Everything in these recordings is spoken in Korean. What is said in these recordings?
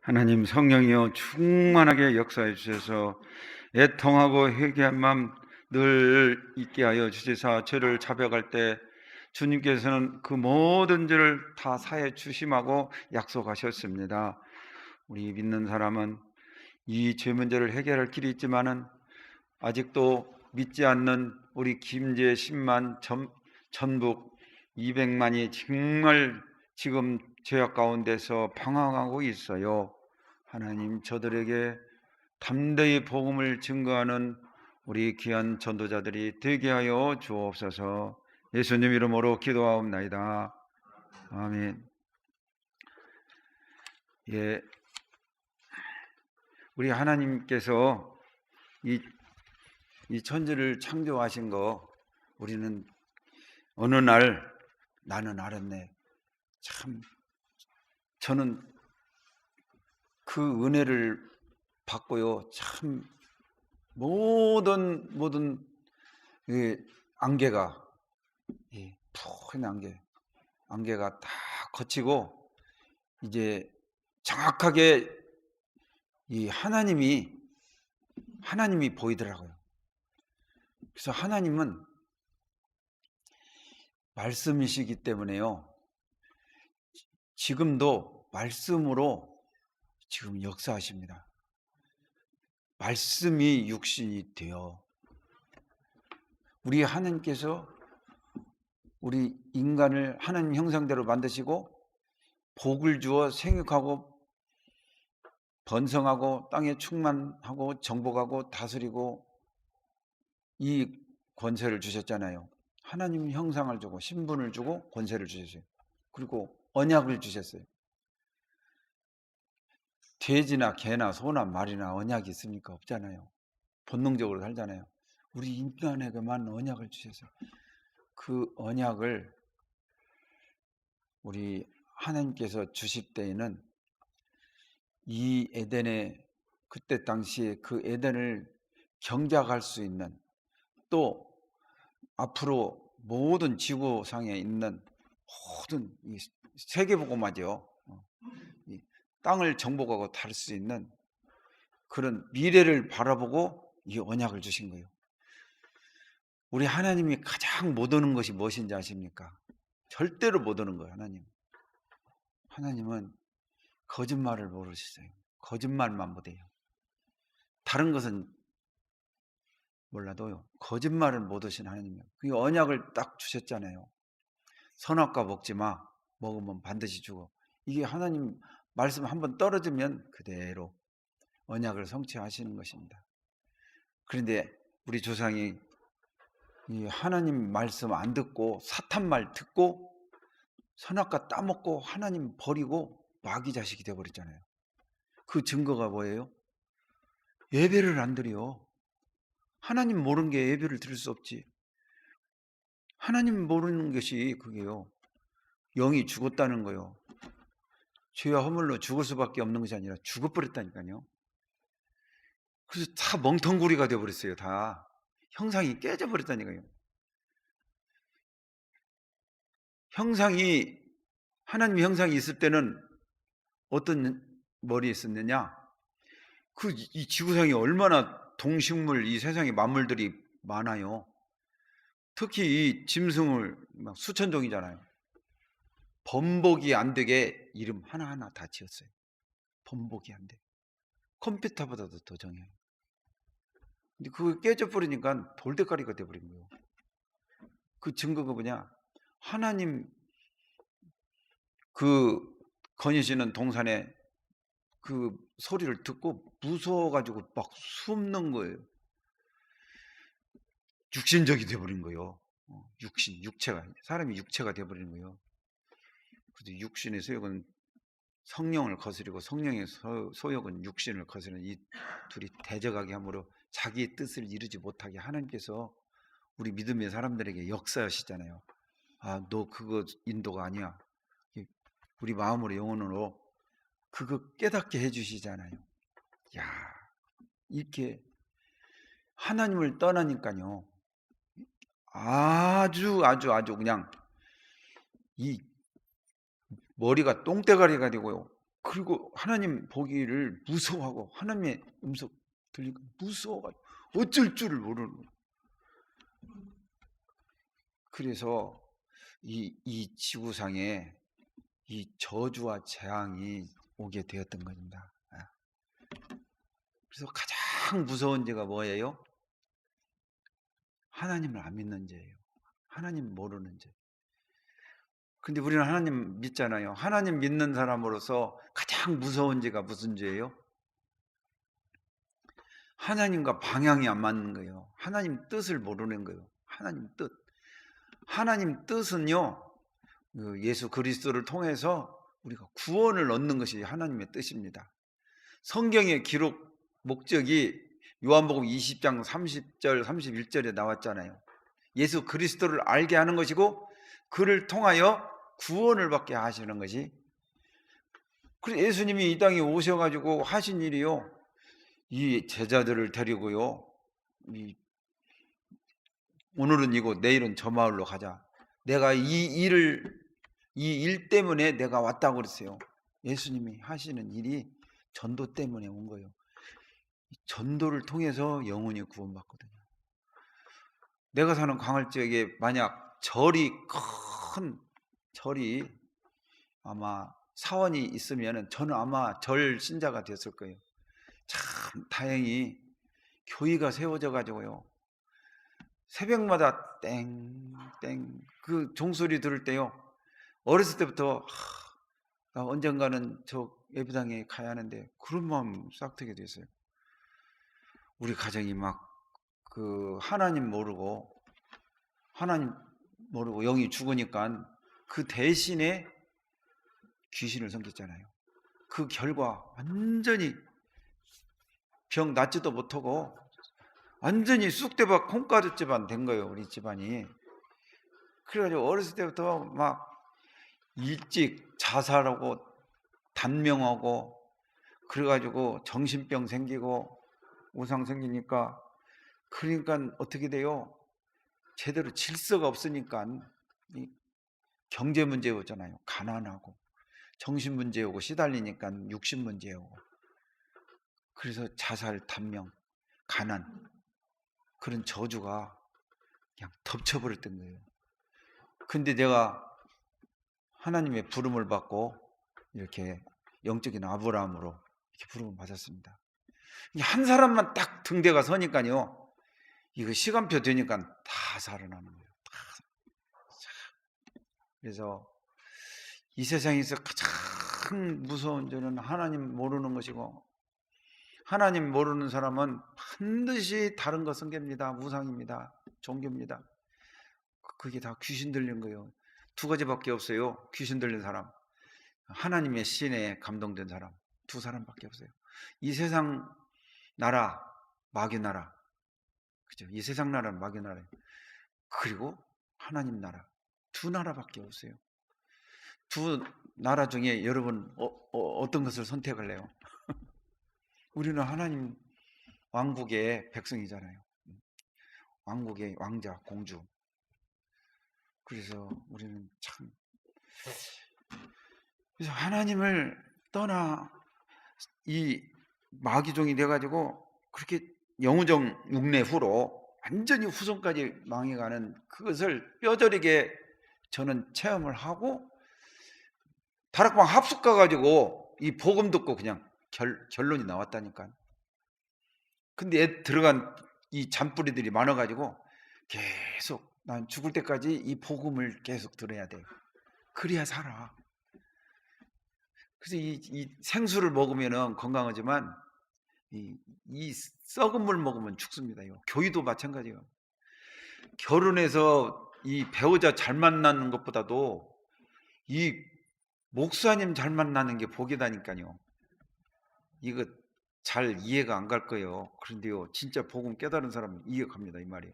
하나님 성령이여 충만하게 역사해 주셔서 애통하고 회개한 마음 늘 있게 하여 주시사 죄를 자백할 때 주님께서는 그 모든 죄를 다 사해 주심하고 약속하셨습니다. 우리 믿는 사람은 이 죄 문제를 해결할 길이 있지만은 아직도 믿지 않는 우리 김제 10만 전북 200만이 정말 지금 죄악 가운데서 방황하고 있어요. 하나님, 저들에게 담대히 복음을 증거하는 우리 귀한 전도자들이 되게 하여 주옵소서. 예수님 이름으로 기도하옵나이다. 아멘. 예, 우리 하나님께서 이 천지를 창조하신 거 우리는 어느 날 나는 알았네. 참 저는 그 은혜를 받고요. 참 모든 안개가 푸른 안개가 다 거치고 이제 정확하게 이 하나님이 보이더라고요. 그래서 하나님은 말씀이시기 때문에요. 지금도 말씀으로 지금 역사하십니다. 말씀이 육신이 되어 우리 하나님께서 우리 인간을 하나님 형상대로 만드시고 복을 주어 생육하고 번성하고 땅에 충만하고 정복하고 다스리고 이 권세를 주셨잖아요. 하나님 형상을 주고 신분을 주고 권세를 주셨어요. 그리고 언약을 주셨어요. 돼지나 개나 소나 말이나 언약이 있습니까? 없잖아요. 본능적으로 살잖아요. 우리 인간에게만 언약을 주셨어요. 그 언약을 우리 하나님께서 주실 때에는 이 에덴에 그때 당시에 그 에덴을 경작할 수 있는 또 앞으로 모든 지구상에 있는 모든 이 세계복음화죠. 이 땅을 정복하고 다룰 수 있는 그런 미래를 바라보고 이 언약을 주신 거예요. 우리 하나님이 가장 못 오는 것이 무엇인지 아십니까? 절대로 못 오는 거예요. 하나님은 거짓말을 모르시어요. 거짓말만 못해요. 다른 것은 몰라도요. 거짓말을 못 하신 하나님이에요. 그 언약을 딱 주셨잖아요. 선악과 먹지 마. 먹으면 반드시 죽어. 이게 하나님 말씀 한번 떨어지면 그대로 언약을 성취하시는 것입니다. 그런데 우리 조상이 이 하나님 말씀 안 듣고 사탄 말 듣고 선악과 따먹고 하나님 버리고 마귀 자식이 되어버렸잖아요. 그 증거가 뭐예요? 예배를 안 드려. 하나님 모르는 게 예배를 드릴 수 없지. 하나님 모르는 것이 그게요. 영이 죽었다는 거예요. 죄와 허물로 죽을 수밖에 없는 것이 아니라 죽어버렸다니까요. 그래서 다 멍텅구리가 되어버렸어요. 다 형상이 깨져버렸다니까요. 하나님 형상이 있을 때는 어떤 머리에 있었느냐? 이 지구상이 얼마나 동식물, 이 세상에 만물들이 많아요. 특히 이 짐승을 막 수천 종이잖아요. 번복이 안 되게 이름 하나하나 다 지었어요. 번복이 안 돼. 컴퓨터보다도 더 정해요. 근데 그거 깨져버리니까 돌대가리가 돼버린 거예요. 그 증거가 뭐냐? 하나님 그 거니시는 동산에 그 소리를 듣고 무서워가지고 막 숨는 거예요. 육신적이 돼버린 거예요. 육체가, 사람이 육체가 돼버리는 거예요. 그래서 육신의 소욕은 성령을 거스리고 성령의 소욕은 육신을 거스르는 이 둘이 대적하게 함으로 자기의 뜻을 이루지 못하게 하나님께서 우리 믿음의 사람들에게 역사하시잖아요. 아, 너 그거 인도가 아니야. 우리 마음으로 영혼으로 그거 깨닫게 해주시잖아요. 야, 이렇게 하나님을 떠나니까요. 아주 그냥 이 머리가 똥대가리가 되고요. 그리고 하나님 보기를 무서워하고 하나님의 음성 들리고 무서워가지고 어쩔 줄을 모르는 거예요. 그래서 이 지구상에 이 저주와 재앙이 오게 되었던 겁니다. 그래서 가장 무서운 죄가 뭐예요? 하나님을 안 믿는 죄예요. 하나님 모르는 죄. 근데 우리는 하나님 믿잖아요. 하나님 믿는 사람으로서 가장 무서운 죄가 무슨 죄예요? 하나님과 방향이 안 맞는 거예요. 하나님 뜻을 모르는 거예요. 하나님 뜻. 하나님 뜻은요, 예수 그리스도를 통해서 우리가 구원을 얻는 것이 하나님의 뜻입니다. 성경의 기록 목적이 요한복음 20장 30절 31절에 나왔잖아요. 예수 그리스도를 알게 하는 것이고 그를 통하여 구원을 받게 하시는 것이. 그래서 예수님이 이 땅에 오셔가지고 하신 일이요, 이 제자들을 데리고요, 오늘은 이곳 내일은 저 마을로 가자. 내가 이 일 때문에 내가 왔다고 그랬어요. 예수님이 하시는 일이 전도 때문에 온 거예요. 전도를 통해서 영혼이 구원받거든요. 내가 사는 광활 지역에 만약 큰 절이 아마 사원이 있으면 저는 아마 절 신자가 됐을 거예요. 참 다행히 교회가 세워져 가지고요, 새벽마다 땡땡 그 종소리 들을 때요, 어렸을 때부터 나 언젠가는 저 예배당에 가야 하는데 그런 마음 싹 트게 됐어요. 우리 가정이 막 하나님 모르고 영이 죽으니까 그 대신에 귀신을 섬겼잖아요. 그 결과 완전히 병 낫지도 못하고 완전히 쑥대밭 콩가루집안 된 거예요, 우리 집안이. 그래가지고 어렸을 때부터 막 일찍 자살하고 단명하고, 그래가지고 정신병 생기고 우상 생기니까, 그러니까 어떻게 돼요? 제대로 질서가 없으니까 이 경제 문제 오잖아요. 가난하고 정신 문제 오고 시달리니까 육신 문제 오고, 그래서 자살, 단명, 가난, 그런 저주가 그냥 덮쳐버렸던 거예요. 근데 내가 하나님의 부름을 받고 이렇게 영적인 아브라함으로 이렇게 부름을 받았습니다. 한 사람만 딱 등대가 서니까요, 이거 시간표 되니까 다 살아나는 거예요. 그래서 이 세상에서 가장 무서운 죄는 하나님 모르는 것이고, 하나님 모르는 사람은 반드시 다른 거 섬깁니다. 우상입니다. 종교입니다. 그게 다 귀신 들린 거예요. 두 가지밖에 없어요. 귀신 들린 사람, 하나님의 신에 감동된 사람, 두 사람밖에 없어요. 이 세상 나라, 마귀 나라, 그죠? 이 세상 나라는 마귀 나라예요. 그리고 하나님 나라, 두 나라밖에 없어요. 두 나라 중에 여러분 어떤 것을 선택할래요? 우리는 하나님 왕국의 백성이잖아요. 왕국의 왕자, 공주. 그래서 우리는 참, 그래서 하나님을 떠나 이 마귀종이 돼가지고 그렇게 영우정 육내 후로 완전히 후손까지 망해가는 그것을 뼈저리게 저는 체험을 하고, 다락방 합숙 가가지고 이 복음 듣고 그냥 결론이 나왔다니까. 근데 들어간 이 잔뿌리들이 많아가지고 계속 난 죽을 때까지 이 복음을 계속 들어야 돼요. 그래야 살아. 그래서 이 생수를 먹으면 건강하지만 이 썩은 물 먹으면 죽습니다. 교회도 마찬가지예요. 결혼해서 이 배우자 잘 만나는 것보다도 이 목사님 잘 만나는 게 복이다니까요. 이거 잘 이해가 안 갈 거예요. 그런데요, 진짜 복음 깨달은 사람은 이해갑니다, 이 말이에요.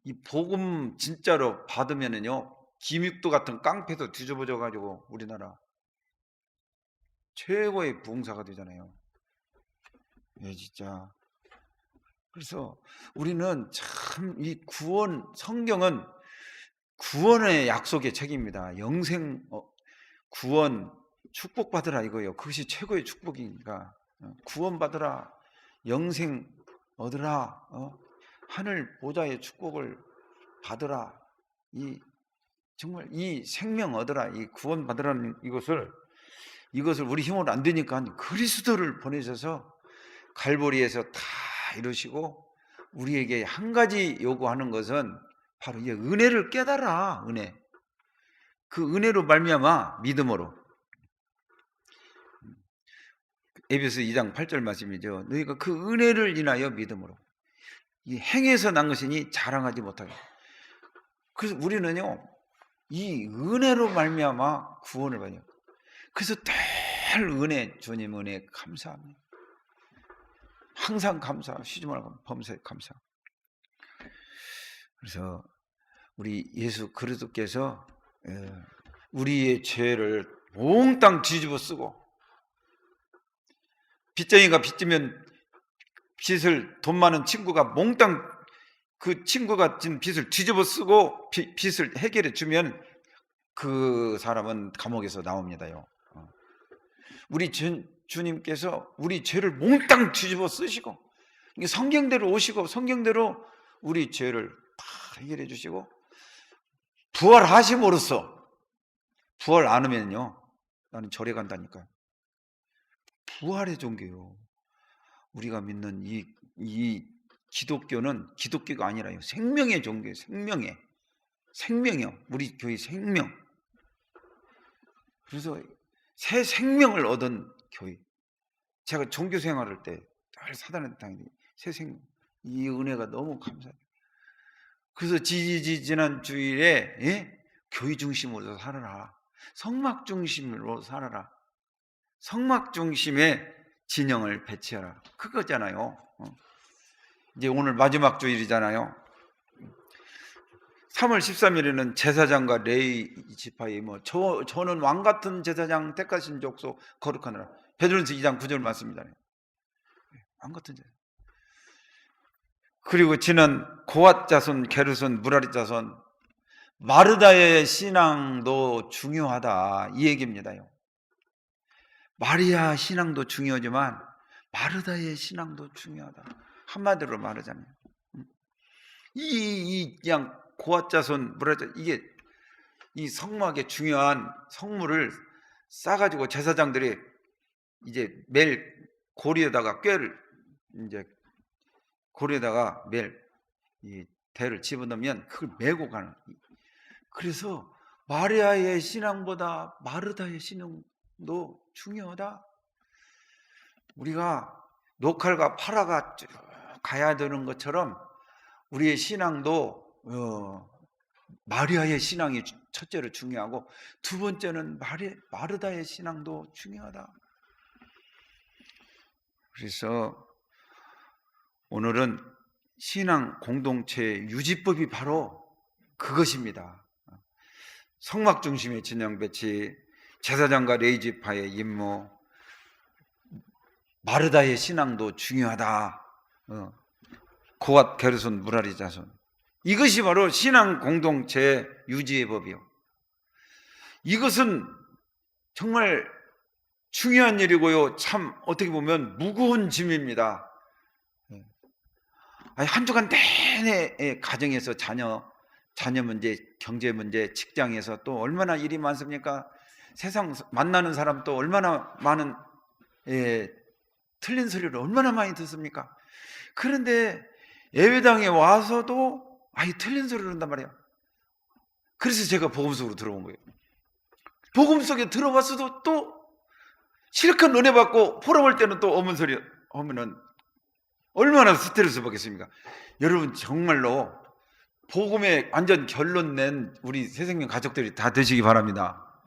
이 복음 진짜로 받으면은요, 김육도 같은 깡패도 뒤집어져 가지고 우리나라 최고의 부흥사가 되잖아요. 예, 진짜. 그래서 우리는 참 이 성경은 구원의 약속의 책입니다. 영생 구원, 축복받으라 이거예요. 그것이 최고의 축복이니까. 구원받으라, 영생 얻으라, 하늘 보좌의 축복을 받으라, 정말 이 생명 얻으라, 이 구원받으라는 이것을 우리 힘으로 안 되니까 그리스도를 보내셔서 갈보리에서 다 이루시고, 우리에게 한 가지 요구하는 것은 바로 이 은혜를 깨달아. 은혜. 그 은혜로 말미암아 믿음으로. 에베소 2장 8절 말씀이죠. 너희가 그 은혜를 인하여 믿음으로. 이 행에서 난 것이니 자랑하지 못하게. 그래서 우리는요, 이 은혜로 말미암아 구원을 받아요. 그래서 늘 은혜, 주님 은혜 감사합니다. 항상 감사, 쉬지 말고 범사에 감사. 그래서 우리 예수 그리스도께서 우리의 죄를 몽땅 뒤집어 쓰고, 빚쟁이가 빚지면 빚을, 돈 많은 친구가 몽땅 그 친구가 진 빚을 뒤집어 쓰고 빚을 해결해 주면 그 사람은 감옥에서 나옵니다요. 우리 주님께서 우리 죄를 몽땅 뒤집어 쓰시고, 성경대로 오시고 성경대로 우리 죄를 다 해결해 주시고, 부활하심으로써, 부활 안 하면요, 나는 절에 간다니까요. 부활의 종교요. 우리가 믿는 이 기독교는 기독교가 아니라요, 생명의 종교예요. 생명이요. 우리 교회 생명. 그래서 새 생명을 얻은 교회. 제가 종교 생활할 때 늘 사단한테 당했는데 새 생명, 이 은혜가 너무 감사해요. 그래서 지난 주일에 교회 중심으로 살아라, 성막 중심으로 살아라, 성막 중심의 진영을 배치하라, 그거잖아요. 이제 오늘 마지막 주일이잖아요. 3월 13일에는 제사장과 레위 지파의 저는 왕 같은 제사장 택하신 족속 거룩하느라. 베드로전서 2장 9절 말씀이잖아요. 왕 같은 제사장. 그리고 지난 고앗 자손, 게르손, 무라리 자손, 마르다의 신앙도 중요하다, 이 얘기입니다요. 마리아 신앙도 중요하지만 마르다의 신앙도 중요하다. 한마디로 말하자면 그냥 고앗 자손, 무라리 자손, 이게 이 성막의 중요한 성물을 싸가지고 제사장들이 이제 매일 고리에다가 꾀를, 이제 고리에다가 매일 이 대를 집어넣으면 그걸 메고 가는. 그래서 마리아의 신앙보다 마르다의 신앙도 중요하다. 우리가 노칼과 파라가 쭉 가야 되는 것처럼 우리의 신앙도 마리아의 신앙이 첫째로 중요하고, 두 번째는 마르다의 신앙도 중요하다. 그래서 오늘은 신앙 공동체 유지법이 바로 그것입니다. 성막 중심의 진영 배치, 제사장과 레위 지파의 임무, 마르다의 신앙도 중요하다. 고앗, 게르손, 무라리 자손, 이것이 바로 신앙 공동체 유지의 법이요. 이것은 정말 중요한 일이고요, 참 어떻게 보면 무거운 짐입니다. 한 주간 내내 가정에서 자녀 문제, 경제 문제, 직장에서 또 얼마나 일이 많습니까? 세상 만나는 사람 또 얼마나 많은 틀린 소리를 얼마나 많이 듣습니까? 그런데 예배당에 와서도 틀린 소리를 한단 말이에요. 그래서 제가 복음 속으로 들어온 거예요. 복음 속에 들어봤어도 또 실컷 은혜 받고 풀어볼 때는 또 어문 소리 하면은 얼마나 스트레스 받겠습니까? 여러분, 정말로 복음에 완전 결론 낸 우리 새생명 가족들이 다 되시기 바랍니다.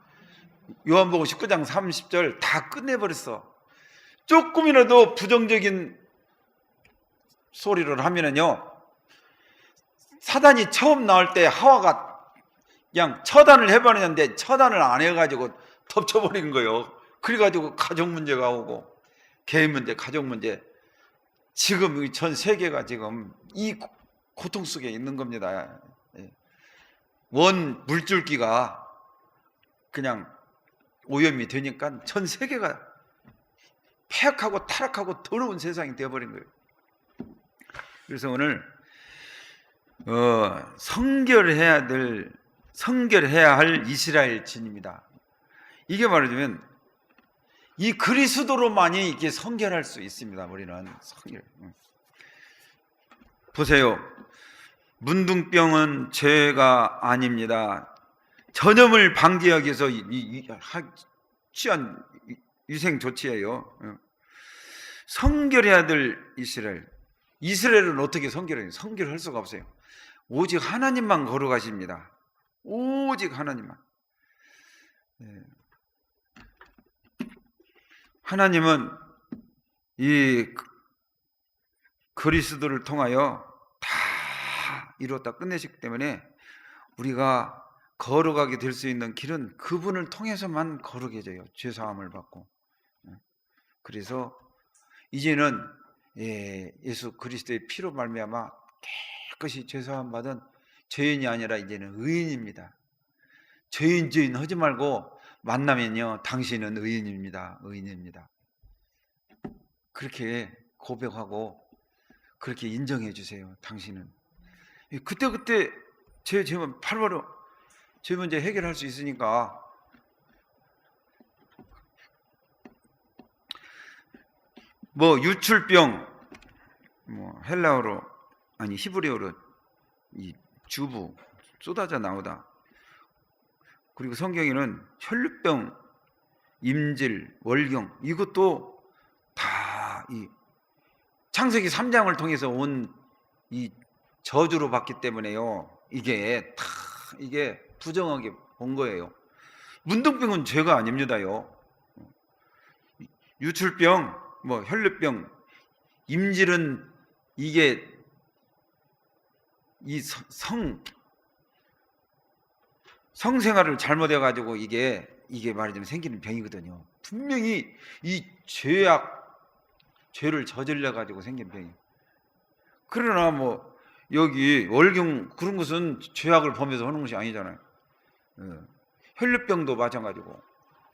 요한복음 19장 30절 다 끝내버렸어. 조금이라도 부정적인 소리를 하면은요, 사단이 처음 나올 때 하와가 그냥 처단을 해버렸는데 처단을 안 해가지고 덮쳐버린 거예요. 그래가지고 가족 문제가 오고, 개인 문제, 가족 문제, 지금 전 세계가 지금 이 고통 속에 있는 겁니다. 원 물줄기가 그냥 오염이 되니까 전 세계가 폐악하고 타락하고 더러운 세상이 되어버린 거예요. 그래서 오늘 성결해야 할 이스라엘 진입니다. 이게 말하자면 이 그리스도로만이 이게 성결할 수 있습니다. 우리는 성결. 보세요. 문둥병은 죄가 아닙니다. 전염을 방지하기 위해서 취한 위생 조치예요. 성결해야 될 이스라엘. 이스라엘은 어떻게 성결해요? 성결할 수가 없어요. 오직 하나님만 거룩하십니다. 오직 하나님만. 하나님은 이 그리스도를 통하여 다 이루었다 끝내시기 때문에 우리가 거룩하게 될 수 있는 길은 그분을 통해서만 거룩해져요. 죄사함을 받고. 그래서 이제는 예수 그리스도의 피로 말미암아 깨끗이 죄사함 받은 죄인이 아니라 이제는 의인입니다. 죄인 하지 말고 만나면요, 당신은 의인입니다. 의인입니다. 그렇게 고백하고 그렇게 인정해 주세요. 당신은 그때 죄 바로 죄 문제 해결할 수 있으니까. 뭐 유출병, 뭐 헬라어로 아니 히브리어로 이 주부 쏟아져 나오다. 그리고 성경에는 혈루병, 임질, 월경 이것도 다 이 창세기 3장을 통해서 온 이 저주로 봤기 때문에요. 이게 다 이게 부정하게 본 거예요. 문둥병은 죄가 아닙니다요. 유출병, 뭐 혈루병, 임질은 이게 이 성생활을 잘못해 가지고 이게 말하자면 생기는 병이거든요. 분명히 이 죄를 저질러 가지고 생긴 병이에요. 그러나 뭐 여기 월경 그런 것은 죄악을 범해서 하는 것이 아니잖아요. 혈루병도 마찬가지고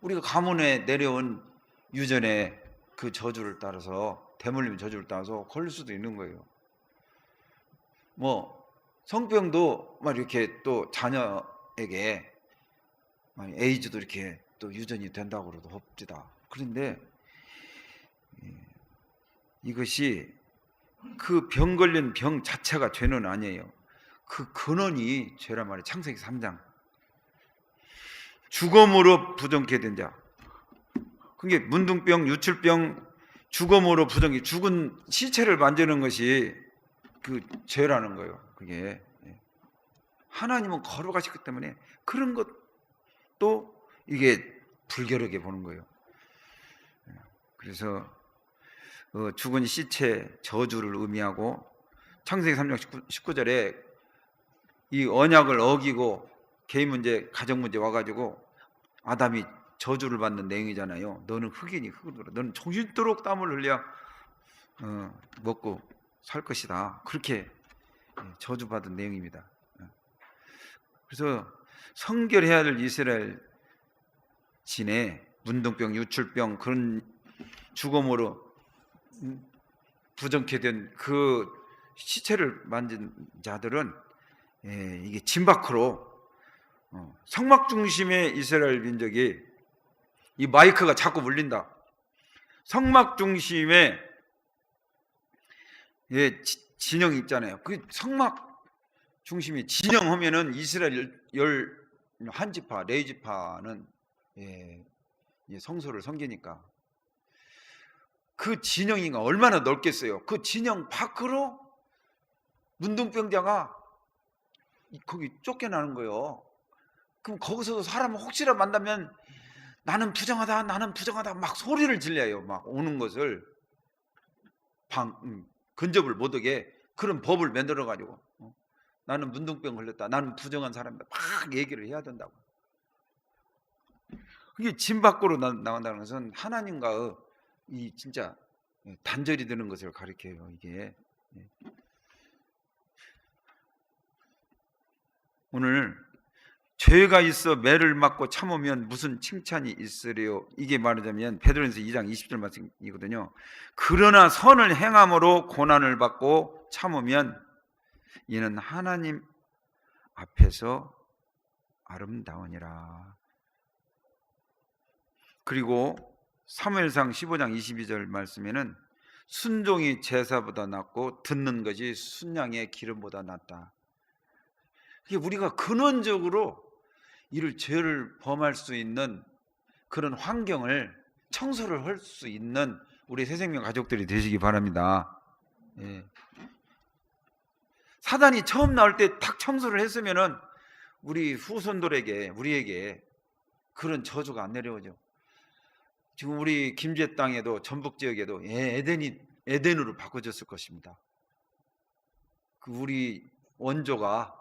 우리가 가문에 내려온 유전의 그 저주를 따라서 대물림 저주를 따라서 걸릴 수도 있는 거예요. 뭐 성병도 막 이렇게 또 자녀에게 에이즈도 이렇게 또 유전이 된다고 그러도 봅시다. 그런데 이것이 그 병 걸린 병 자체가 죄는 아니에요. 그 근원이 죄란 말이에요. 창세기 3장. 죽음으로 부정케 된 자. 그게 문둥병, 유출병, 죽음으로 부정케, 죽은 시체를 만지는 것이 그 죄라는 거예요. 그게 하나님은 거룩하시기 때문에 그런 것도 이게 불결하게 보는 거예요. 그래서 죽은 시체 저주를 의미하고 창세기 3장 19절에 이 언약을 어기고 개인 문제, 가정 문제 와가지고 아담이 저주를 받는 내용이잖아요. 너는 흙이니 흙으로 너는 종신토록 땀을 흘려 먹고 살 것이다. 그렇게 저주받은 내용입니다. 그래서 성결해야 될 이스라엘 진에 문둥병, 유출병 그런 죽음으로 부정케 된 그 시체를 만진 자들은 이게 진 밖으로 성막 중심의 이스라엘 민족이 이 마이크가 자꾸 울린다. 성막 중심의 진영 있잖아요. 그 성막 중심이 진영하면은 이스라엘 한 지파, 네 지파는 성소를 섬기니까 그 진영이 얼마나 넓겠어요. 그 진영 밖으로 문둥병자가 거기 쫓겨나는 거예요. 그럼 거기서도 사람 혹시나 만나면 나는 부정하다, 나는 부정하다 막 소리를 질러요. 막 오는 것을 근접을 못하게 그런 법을 만들어 가지고 나는 문둥병 걸렸다, 나는 부정한 사람이다 막 얘기를 해야 된다고. 그게 진 밖으로 나간다는 것은 하나님과 이 진짜 단절이 되는 것을 가리켜요. 이게 오늘 죄가 있어 매를 맞고 참으면 무슨 칭찬이 있으리요. 이게 말하자면 베드로전서 2장 20절 말씀이거든요. 그러나 선을 행함으로 고난을 받고 참으면 이는 하나님 앞에서 아름다우니라. 그리고 사무엘상 15장 22절 말씀에는 순종이 제사보다 낫고 듣는 것이 순양의 기름보다 낫다. 이게 우리가 근원적으로 이를 죄를 범할 수 있는 그런 환경을 청소를 할 수 있는 우리 새생명 가족들이 되시기 바랍니다. 예. 사단이 처음 나올 때 탁 청소를 했으면은 우리 후손들에게, 우리에게 그런 저주가 안 내려오죠. 지금 우리 김제 땅에도, 전북 지역에도 에덴으로 바꿔졌을 것입니다. 그 우리 원조가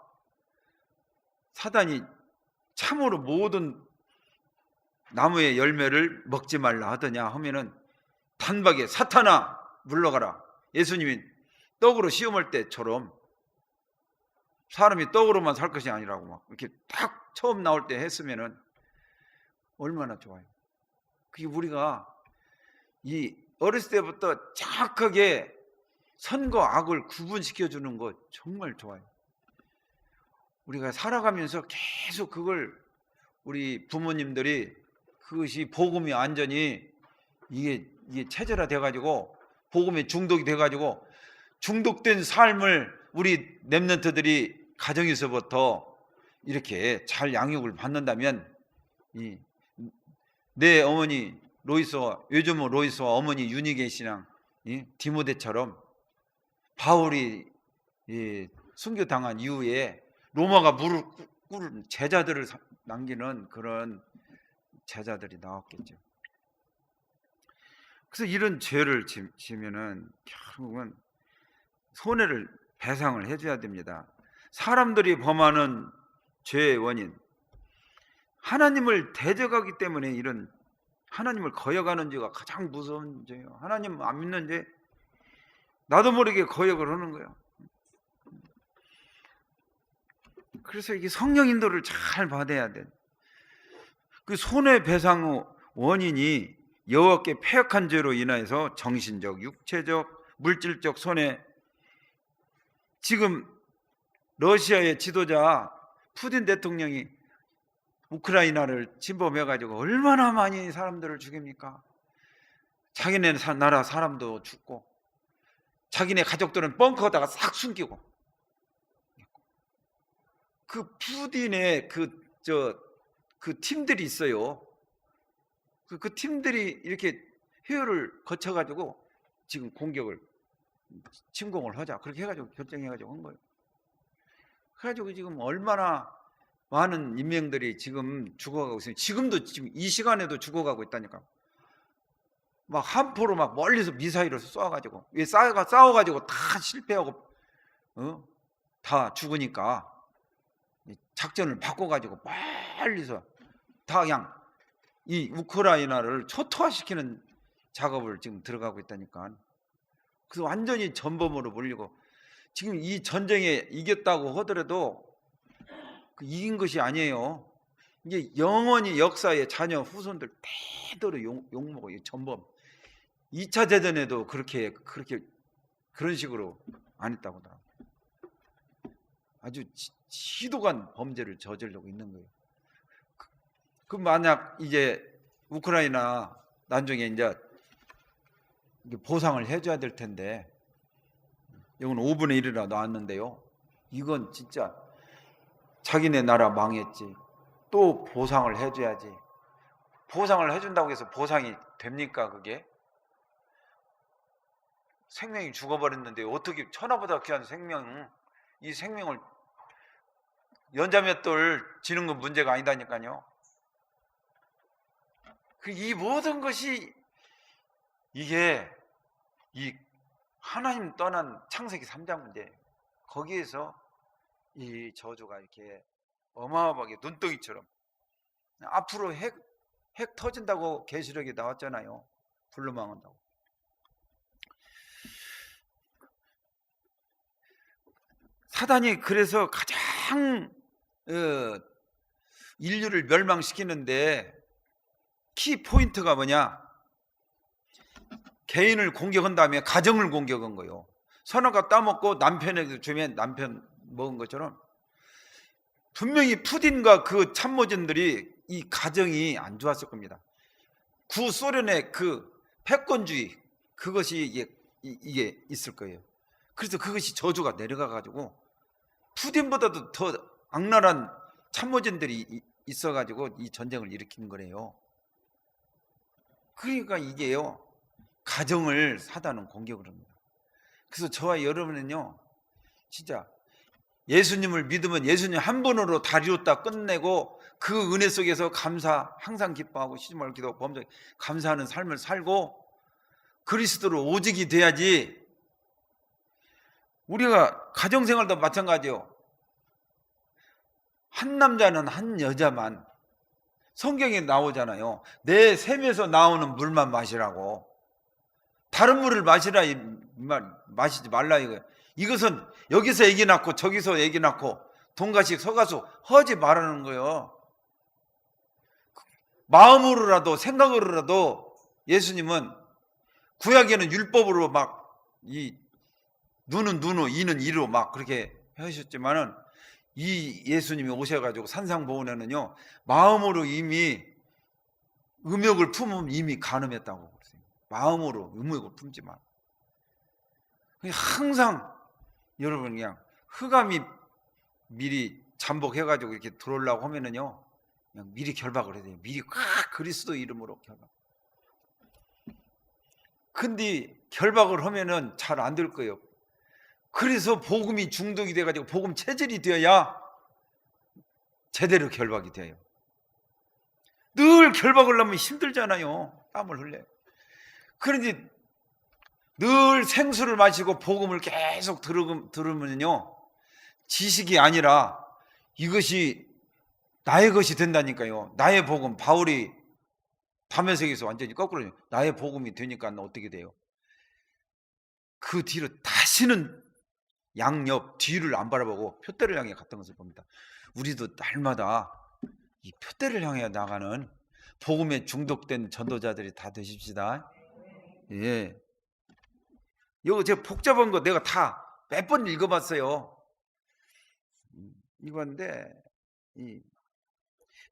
사단이 참으로 모든 나무의 열매를 먹지 말라 하더냐 하면은 단박에 사탄아 물러가라. 예수님이 떡으로 시험할 때처럼 사람이 떡으로만 살 것이 아니라고 막 이렇게 딱 처음 나올 때 했으면은 얼마나 좋아요. 그게 우리가 이 어렸을 때부터 정확하게 선과 악을 구분시켜 주는 거 정말 좋아요. 우리가 살아가면서 계속 그걸 우리 부모님들이 그것이 복음이 완전히 이게 체질화 돼가지고 복음에 중독이 돼가지고 중독된 삶을 우리 렘넌트들이 가정에서부터 이렇게 잘 양육을 받는다면 내 어머니 로이스와 요즘은 로이스와 어머니 유니게 씨랑 디모데처럼 바울이 순교당한 이후에 로마가 무릎 꿇은 제자들을 남기는 그런 제자들이 나왔겠죠. 그래서 이런 죄를 지면은 결국은 손해를 배상을 해줘야 됩니다. 사람들이 범하는 죄의 원인, 하나님을 대적하기 때문에 이런 하나님을 거역하는 죄가 가장 무서운 죄예요. 하나님 안 믿는 죄, 나도 모르게 거역을 하는 거예요. 그래서 이게 성령 인도를 잘 받아야 돼. 그 손해배상 원인이 여호와께 패역한 죄로 인하여서 정신적, 육체적, 물질적 손해. 지금 러시아의 지도자 푸틴 대통령이 우크라이나를 침범해가지고 얼마나 많이 사람들을 죽입니까? 자기네 나라 사람도 죽고 자기네 가족들은 벙커에다가 싹 숨기고 그 푸틴의 그 팀들이 있어요. 그 팀들이 이렇게 회유를 거쳐가지고 지금 침공을 하자 그렇게 해가지고 결정해가지고 한 거예요. 그래가지고 지금 얼마나 많은 인명들이 지금 죽어가고 있어요. 지금도 지금 이 시간에도 죽어가고 있다니까. 막 함포로 막 멀리서 미사일을 쏴가지고 싸워가지고 다 실패하고 다 죽으니까 작전을 바꿔가지고 빨리서 다 그냥 이 우크라이나를 초토화시키는 작업을 지금 들어가고 있다니까. 그래서 완전히 전범으로 몰리고 지금 이 전쟁에 이겼다고 하더라도 이긴 것이 아니에요. 이게 영원히 역사의 자녀 후손들 대대로 욕먹어요. 전범. 2차 대전에도 그런 식으로 안 했다고 하더라고요. 아주 시도간 범죄를 저지르고 있는 거예요. 그 만약 이제 우크라이나 나중에 이제 보상을 해줘야 될 텐데 이건 5분의 1이라 나왔는데요. 이건 진짜 자기네 나라 망했지. 또 보상을 해줘야지. 보상을 해준다고 해서 보상이 됩니까 그게? 생명이 죽어버렸는데 어떻게 천하보다 귀한 이 생명을 연자맷돌 지는 건 문제가 아니다니까요. 이 모든 것이 이게 이 하나님 떠난 창세기 3장 문제 거기에서 이 저주가 이렇게 어마어마하게 눈덩이처럼 앞으로 핵 터진다고 계시록에 나왔잖아요. 불로 망한다고. 사단이 그래서 가장 인류를 멸망시키는데 키 포인트가 뭐냐? 개인을 공격한 다음에 가정을 공격한 거예요. 선악과 따먹고 남편에게 주면 남편 먹은 것처럼 분명히 푸틴과 그 참모진들이 이 가정이 안 좋았을 겁니다. 구소련의 그 패권주의, 그것이 이게 있을 거예요. 그래서 그것이 저주가 내려가 가지고 푸틴보다도 더 악랄한 참모진들이 있어 가지고 이 전쟁을 일으킨 거래요. 그러니까 이게요, 가정을 사단은 공격을 합니다. 그래서 저와 여러분은요, 진짜 예수님을 믿으면 예수님 한 분으로 다 이뤘다 끝내고 그 은혜 속에서 항상 기뻐하고 쉬지 말고 기도하고 범죄 감사하는 삶을 살고 그리스도로 오직이 돼야지. 우리가 가정생활도 마찬가지요. 한 남자는 한 여자만, 성경에 나오잖아요. 내 샘에서 나오는 물만 마시라고. 다른 물을 마시라, 마시지 말라 이거예요. 이것은 여기서 애기 낳고 저기서 애기 낳고 돈가식 서가수 하지 말라는 거예요. 마음으로라도 생각으로라도 예수님은 구약에는 율법으로 막 이 눈은 눈으로 이는 이로 막 그렇게 하셨지만은 이 예수님이 오셔가지고 산상보훈에는요, 마음으로 이미 음욕을 품으면 이미 간음했다고 그랬어요. 마음으로 음욕을 품지 마. 항상 여러분 그냥 흑암이 미리 잠복해가지고 이렇게 들어오려고 하면은요, 그냥 미리 결박을 해야 돼요. 미리 꽉 그리스도 이름으로 결박. 근데 결박을 하면은 잘 안 될 거예요. 그래서 복음이 중독이 돼가지고 복음 체질이 되어야 제대로 결박이 돼요. 늘 결박을 하면 힘들잖아요. 땀을 흘려요. 그런데 늘 생수를 마시고 복음을 계속 들으면요, 지식이 아니라 이것이 나의 것이 된다니까요. 나의 복음, 바울이 다메섹에서 완전히 거꾸로 나의 복음이 되니까 어떻게 돼요? 그 뒤로 다시는 양옆 뒤를 안 바라보고 표대를 향해 갔던 것을 봅니다. 우리도 날마다 이 표대를 향해 나가는 복음에 중독된 전도자들이 다 되십시다. 예. 이거 제가 복잡한 거 내가 다 몇 번 읽어봤어요. 이건데 이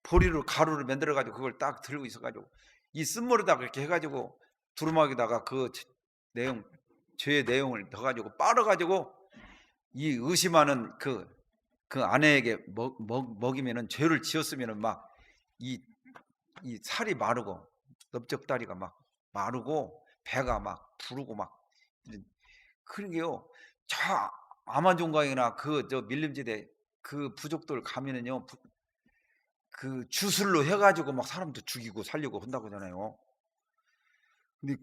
보리로 가루를 만들어 가지고 그걸 딱 들고 있어 가지고 이 쓴물에다 그렇게 해가지고 두루마기다가 그 내용, 죄의 내용을 더 가지고 빨아 가지고 이 의심하는 그 아내에게 먹이면은 죄를 지었으면은 막 이 살이 마르고 넓적다리가 막 마르고 배가 막 부르고 막 그런 게요. 저 아마존강이나 그 저 밀림지대 그 부족들 가면은요, 그 주술로 해가지고 막 사람도 죽이고 살려고 한다고 하잖아요. 근데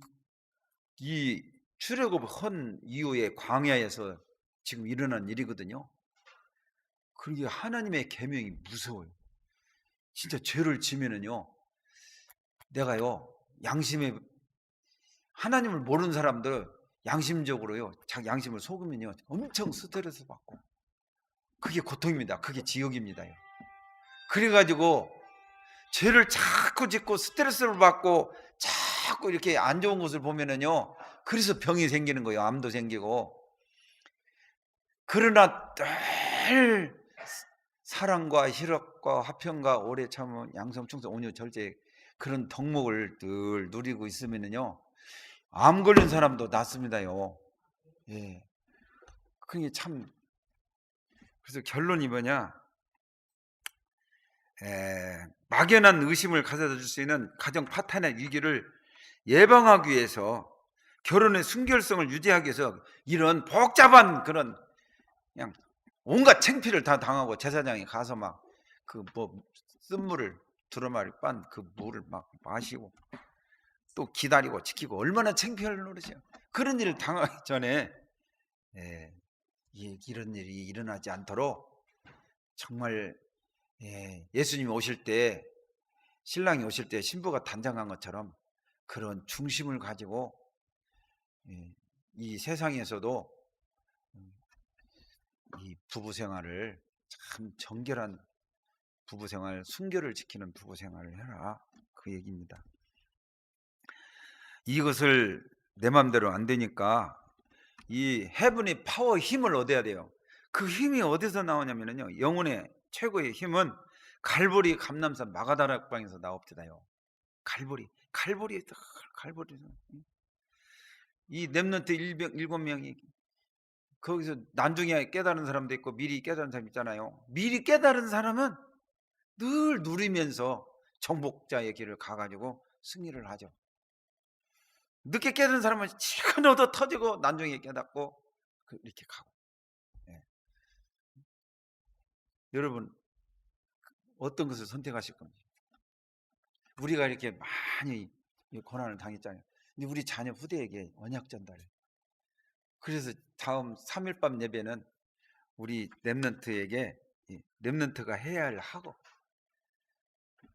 이 출애굽한 이후에 광야에서 지금 일어난 일이거든요. 그게 하나님의 계명이 무서워요. 진짜 죄를 지면은요, 내가요, 양심에, 하나님을 모르는 사람들 양심적으로요, 자기 양심을 속으면요 엄청 스트레스 받고 그게 고통입니다. 그게 지옥입니다. 그래가지고 죄를 자꾸 짓고 스트레스를 받고 자꾸 이렇게 안 좋은 것을 보면은요, 그래서 병이 생기는 거예요. 암도 생기고. 그러나 늘 사랑과 희락과 화평과 오래 참음 양성 충성 온유 절제 그런 덕목을 늘 누리고 있으면은요, 암 걸린 사람도 낫습니다요. 예. 그게 참, 그래서 결론이 뭐냐? 막연한 의심을 가져다 줄 수 있는 가정 파탄의 위기를 예방하기 위해서, 결혼의 순결성을 유지하기 위해서 이런 복잡한 그런 그냥 온갖 창피를 다 당하고 제사장에 가서 막 그 뭐 쓴물을 두루마리 빤 그 물을 막 마시고 또 기다리고 지키고 얼마나 창피할 노릇이야. 그런 일을 당하기 전에 이런 일이 일어나지 않도록 정말 예수님이 오실 때, 신랑이 오실 때 신부가 단장한 것처럼 그런 중심을 가지고 이 세상에서도 이 부부 생활을 참 정결한 부부생활, 순결을 지키는 부부생활을 해라, 그 얘기입니다. 이것을 내 맘대로 안 되니까 이 헤븐의 파워, 힘을 얻어야 돼요. 그 힘이 어디서 나오냐면요, 영혼의 최고의 힘은 갈보리 감람산 마가다락방에서 나옵니다요. 갈보리. 이 렘넌트 7명이 거기서 난중에 깨달은 사람도 있고 미리 깨달은 사람 있잖아요. 미리 깨달은 사람은 늘 누리면서 정복자의 길을 가가지고 승리를 하죠. 늦게 깨달은 사람은 치가 얻어 터지고 난중에 깨닫고 이렇게 가고. 예. 여러분 어떤 것을 선택하실 건지. 우리가 이렇게 많이 고난을 당했잖아요. 근데 우리 자녀 후대에게 언약 전달. 그래서 다음 3일밤 예배는 우리 렘넌트에게 렘넌트가 해야 할 하고,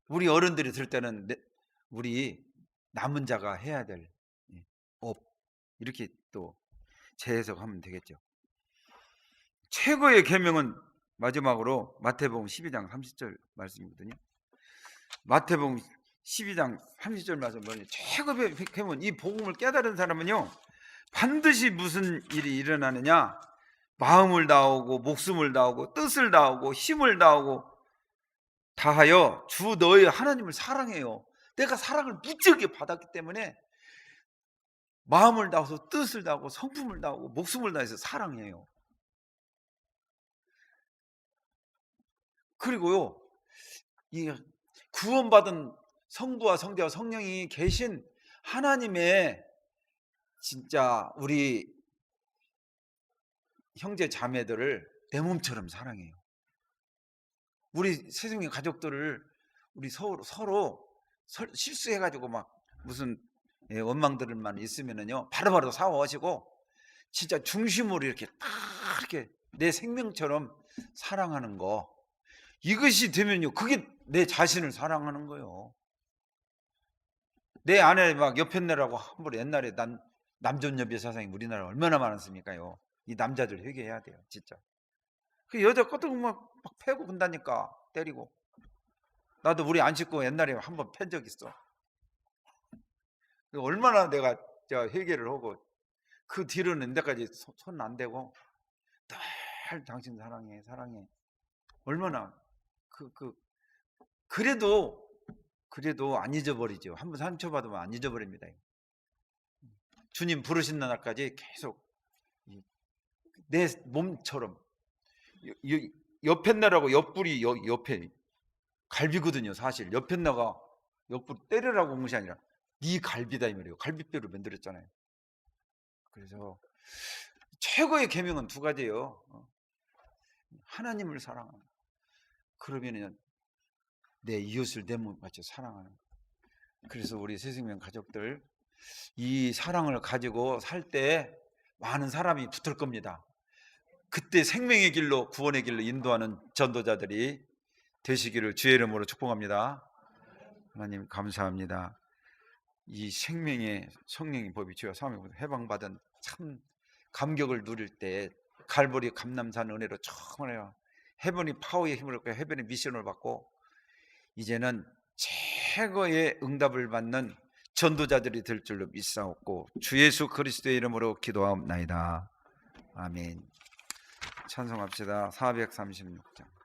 우리 어른들이 들 때는 우리 남은 자가 해야 될 업, 이렇게 또 재해석하면 되겠죠. 최고의 계명은 마지막으로 마태복음 12장 30절 말씀이거든요. 마태복음 12장 30절 말씀 뭐냐? 최고의 계명은, 이 복음을 깨달은 사람은요, 반드시 무슨 일이 일어나느냐? 마음을 다하고 목숨을 다하고 뜻을 다하고 힘을 다하고 다하여 주 너의 하나님을 사랑해요. 내가 사랑을 무지하게 받았기 때문에 마음을 다해서 뜻을 다하고 성품을 다하고 목숨을 다해서 사랑해요. 그리고요, 이 구원받은 성부와 성자와 성령이 계신 하나님의 진짜 우리 형제 자매들을 내 몸처럼 사랑해요. 우리 세상의 가족들을 우리 서로 실수해가지고 막 무슨 원망들만 있으면은요, 바로바로 사과하시고 진짜 중심으로 이렇게 딱 이렇게 내 생명처럼 사랑하는 거, 이것이 되면요, 그게 내 자신을 사랑하는 거예요. 내 아내 막 여편네라고 함부로, 옛날에 남존여비 사상이 우리나라에 얼마나 많았습니까요? 이 남자들 회개해야 돼요, 진짜. 그 여자 것도 막 패고 군다니까, 때리고. 나도 우리 안 씻고 옛날에 한번 팬 적 있어. 얼마나 내가 회개를 하고, 그 뒤로는 내까지 손 안 대고 늘 당신 사랑해 얼마나 그래도 안 잊어버리죠. 한번 상처받으면 안 잊어버립니다. 주님 부르신 날까지 계속 내 몸처럼. 옆편나라고, 옆불이 옆에 갈비거든요. 사실 옆편나가 옆불 때리라고 온 것이 아니라 네 갈비다 이 말이에요. 갈비뼈로 만들었잖아요. 그래서 최고의 계명은 두 가지예요. 하나님을 사랑하는, 그러면은 내 이웃을 내 몸같이 사랑하는. 그래서 우리 새생명 가족들, 이 사랑을 가지고 살 때 많은 사람이 붙을 겁니다. 그때 생명의 길로, 구원의 길로 인도하는 전도자들이 되시기를 주의 이름으로 축복합니다. 하나님 감사합니다. 이 생명의 성령의 법이 주여 사명으로 해방받은 참 감격을 누릴 때 갈보리 감람산 은혜로 정말 헤븐이 파워의 힘을 얻고 헤븐의 미션을 받고 이제는 최고의 응답을 받는 전도자들이 될 줄로 믿사옵고 주 예수 그리스도의 이름으로 기도하옵나이다. 아멘. 찬송합시다. 436장.